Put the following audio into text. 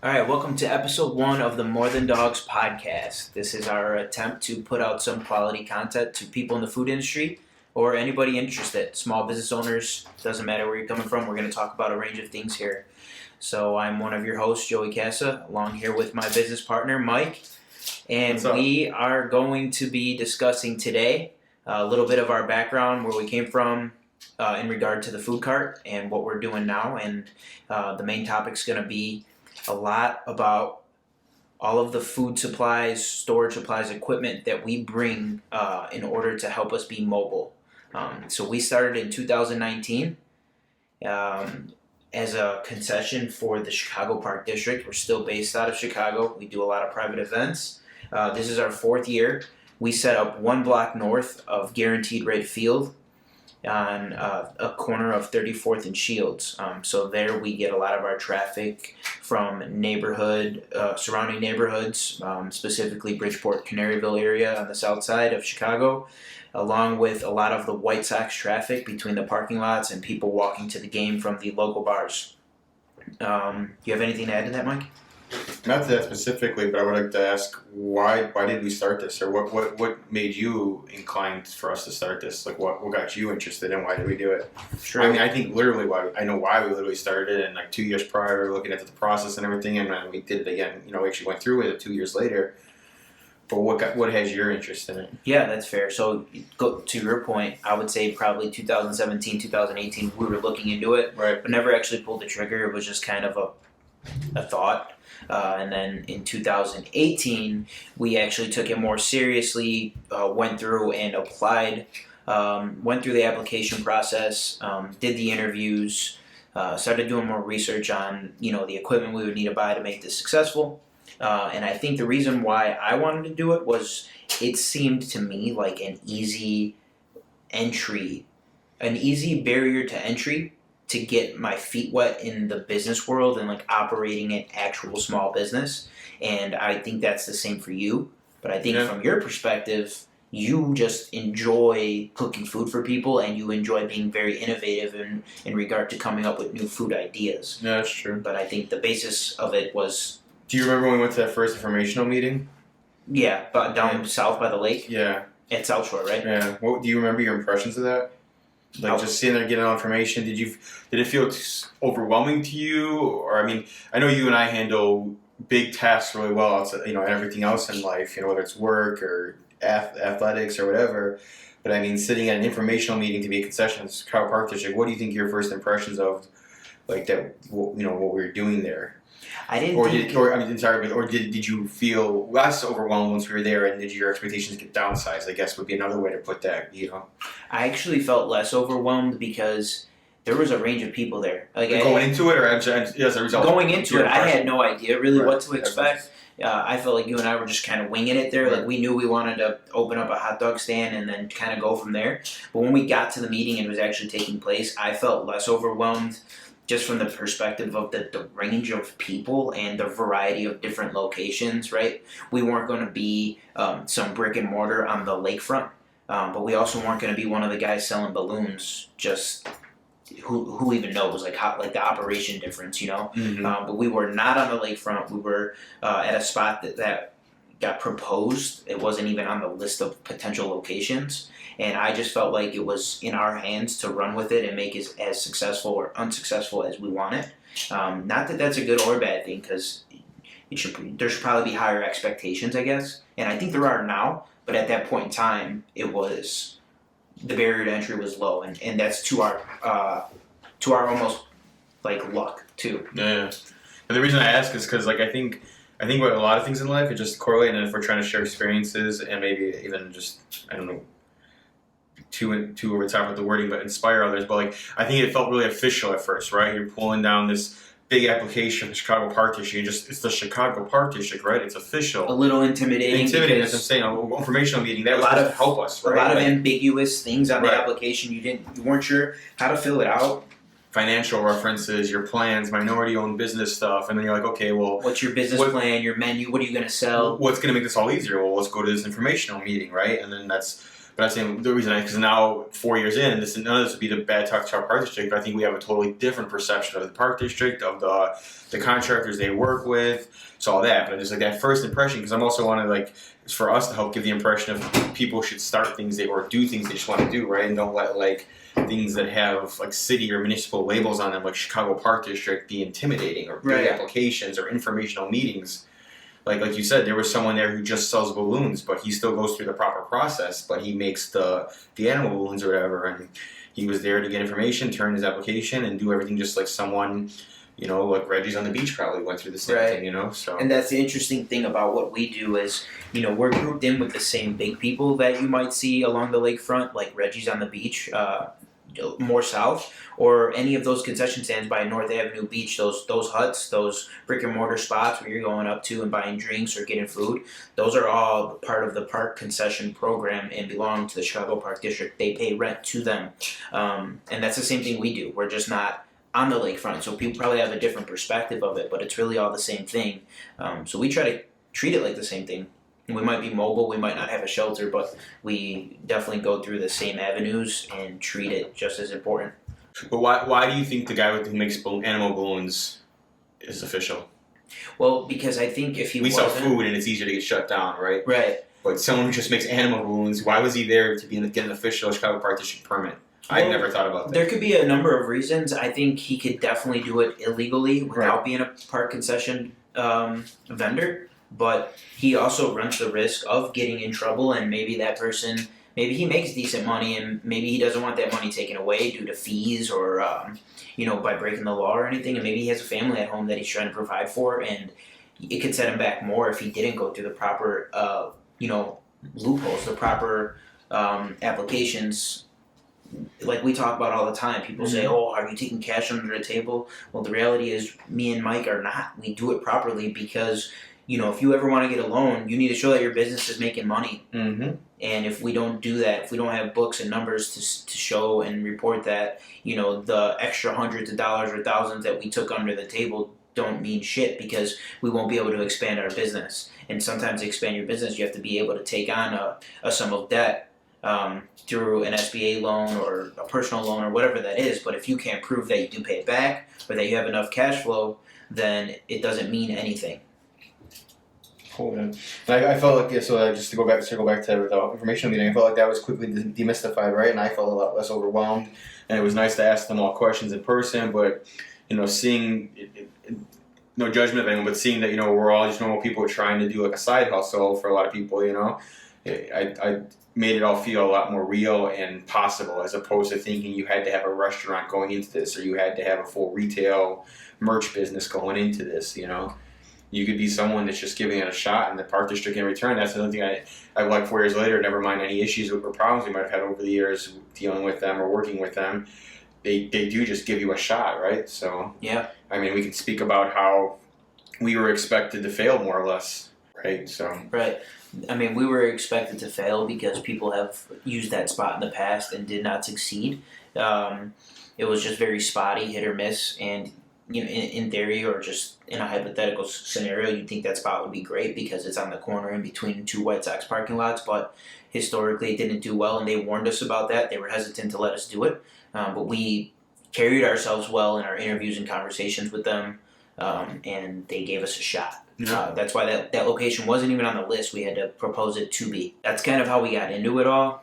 All right, welcome to episode 1 of the Than Dawgs podcast. This is our attempt to put out some quality content to people in the food industry or anybody interested. Small business owners, doesn't matter where you're coming from, we're going to talk about a range of things here. So I'm one of your hosts, Joey Casa, along here with my business partner, Mike. And we are going to be discussing today a little bit of our background, where we came from in regard to the food cart and what we're doing now. And the main topic's going to be a lot about all of the food supplies, storage supplies, equipment that we bring in order to help us be mobile. So we started in 2019 as a concession for the Chicago Park District. We're still based out of Chicago. We do a lot of private events. This is our 4th year. We set up 1 block north of Guaranteed Rate Field on a corner of 34th and Shields. So there we get a lot of our traffic from surrounding neighborhoods, specifically Bridgeport, Canaryville area on the south side of Chicago, along with a lot of the White Sox traffic between the parking lots and people walking to the game from the local bars. Do you have anything to add to that, Mike? Not to that specifically, but I would like to ask why did we start this, or what made you inclined for us to start this? Like what got you interested, and why did we do it? Sure. I mean, I think literally why we literally started it, and like 2 years prior, looking at the process and everything, and then we did it again. We actually went through with it 2 years later. But what has your interest in it? Yeah, that's fair. So go to your point, I would say probably 2017, 2018, we were looking into it, right, but never actually pulled the trigger. It was just kind of a thought. And then in 2018, we actually took it more seriously, went through and applied, went through the application process, did the interviews, started doing more research on, the equipment we would need to buy to make this successful. And I think the reason why I wanted to do it was it seemed to me like an easy barrier to entry to get my feet wet in the business world and like operating an actual small business. And I think that's the same for you. But I think from your perspective, you just enjoy cooking food for people, and you enjoy being very innovative in regard to coming up with new food ideas. Yeah, that's true. But I think the basis of it was... Do you remember when we went to that first informational meeting? Yeah, but down south by the lake? Yeah. At South Shore, right? Yeah. Do you remember your impressions of that? Like just sitting there getting all information, did it feel overwhelming to you? Or I mean, I know you and I handle big tasks really well outside, and everything else in life, whether it's work or athletics or whatever. But I mean, sitting at an informational meeting to be a concession at Chicago Park District, what do you think your first impressions of like that? What we were doing there? I didn't. Did you feel less overwhelmed once we were there, and did your expectations get downsized? I guess would be another way to put that. I actually felt less overwhelmed because there was a range of people there. Going into it, or as a result? Going into it, I had no idea really what to expect. I felt like you and I were just kind of winging it there. Right. Like we knew we wanted to open up a hot dog stand and then kind of go from there. But when we got to the meeting and it was actually taking place, I felt less overwhelmed. Just from the perspective of the range of people and the variety of different locations, right? We weren't going to be some brick and mortar on the lakefront, but we also weren't going to be one of the guys selling balloons. Just who even knows, like the operation difference, Mm-hmm. But we were not on the lakefront. We were at a spot that got proposed. It wasn't even on the list of potential locations. And I just felt like it was in our hands to run with it and make it as successful or unsuccessful as we want it. Not that that's a good or bad thing, because there should probably be higher expectations, I guess. And I think there are now, but at that point in time, the barrier to entry was low, and that's to our almost like luck too. Yeah, and the reason I ask is because I think with a lot of things in life, it just correlate, and if we're trying to share experiences and maybe even just too over the top with the wording, but inspire others. But I think it felt really official at first, right? You're pulling down this big application for Chicago Park District. It's the Chicago Park District, right? It's official. A little intimidating. As I'm saying, an informational meeting that was supposed to help us, right? A lot of ambiguous things on the application. You weren't sure how to fill it out. Financial references, your plans, minority-owned business stuff, and then you're like, okay, well, what's your business plan, your menu? What are you going to sell? What's going to make this all easier? Well, let's go to this informational meeting, right? And then But I'm saying the reason because now 4 years in, and none of this would be the bad talk to our Park District. But I think we have a totally different perception of the Park District, of the contractors they work with, so all that. But just like that first impression, because I'm also want to like it's for us to help give the impression of people should start things or do things they just want to do, right, and don't let like things that have like city or municipal labels on them, like Chicago Park District, be intimidating, or big applications or informational meetings. Like you said, there was someone there who just sells balloons, but he still goes through the proper process. But he makes the animal balloons or whatever, and he was there to get information, turn his application, and do everything just like someone, like Reggie's on the beach probably went through the same thing, So and that's the interesting thing about what we do is, we're grouped in with the same big people that you might see along the lakefront, like Reggie's on the beach. More south, or any of those concession stands by North Avenue Beach, those huts, those brick and mortar spots where you're going up to and buying drinks or getting food, those are all part of the park concession program and belong to the Chicago Park District. They pay rent to them, and that's the same thing we do. We're just not on the lakefront, so people probably have a different perspective of it, but it's really all the same thing. So we try to treat it like the same thing. We might be mobile, we might not have a shelter, but we definitely go through the same avenues and treat it just as important. But why do you think the guy who makes animal balloons is official? Well, because I think if he we sell food and it's easier to get shut down, right? Right. But someone who just makes animal balloons, why was he there to get an official Chicago Park District permit? I never thought about that. There could be a number of reasons. I think he could definitely do it illegally without being a park concession vendor. But he also runs the risk of getting in trouble, and maybe that person, maybe he makes decent money, and maybe he doesn't want that money taken away due to fees or, by breaking the law or anything, and maybe he has a family at home that he's trying to provide for, and it could set him back more if he didn't go through the proper, loopholes, the proper applications. Like we talk about all the time, people say, "Oh, are you taking cash under the table?" Well, the reality is, me and Mike are not. We do it properly because, if you ever want to get a loan, you need to show that your business is making money. Mm-hmm. And if we don't do that, if we don't have books and numbers to show and report that, the extra hundreds of dollars or thousands that we took under the table don't mean shit, because we won't be able to expand our business. And sometimes to expand your business, you have to be able to take on a sum of debt through an SBA loan or a personal loan or whatever that is. But if you can't prove that you do pay it back or that you have enough cash flow, then it doesn't mean anything. Cool, man. And I felt like just to go back to the information meeting, I felt like that was quickly demystified, right? And I felt a lot less overwhelmed. And it was nice to ask them all questions in person, but seeing no judgment of anyone, but seeing that we're all just normal people trying to do like a side hustle for a lot of people. I made it all feel a lot more real and possible, as opposed to thinking you had to have a restaurant going into this, or you had to have a full retail merch business going into this. You could be someone that's just giving it a shot, and the Park District in return. That's another thing I like 4 years later, never mind any issues or problems we might have had over the years dealing with them or working with them. They do just give you a shot, right? So, yeah. I mean, we can speak about how we were expected to fail, more or less, right? So. Right. I mean, we were expected to fail because people have used that spot in the past and did not succeed. It was just very spotty, hit or miss, and in theory or just in a hypothetical scenario, you'd think that spot would be great because it's on the corner in between two White Sox parking lots, but historically it didn't do well, and they warned us about that. They were hesitant to let us do it, but we carried ourselves well in our interviews and conversations with them, and they gave us a shot. Yeah. That's why that location wasn't even on the list. We had to propose it to be. That's kind of how we got into it all.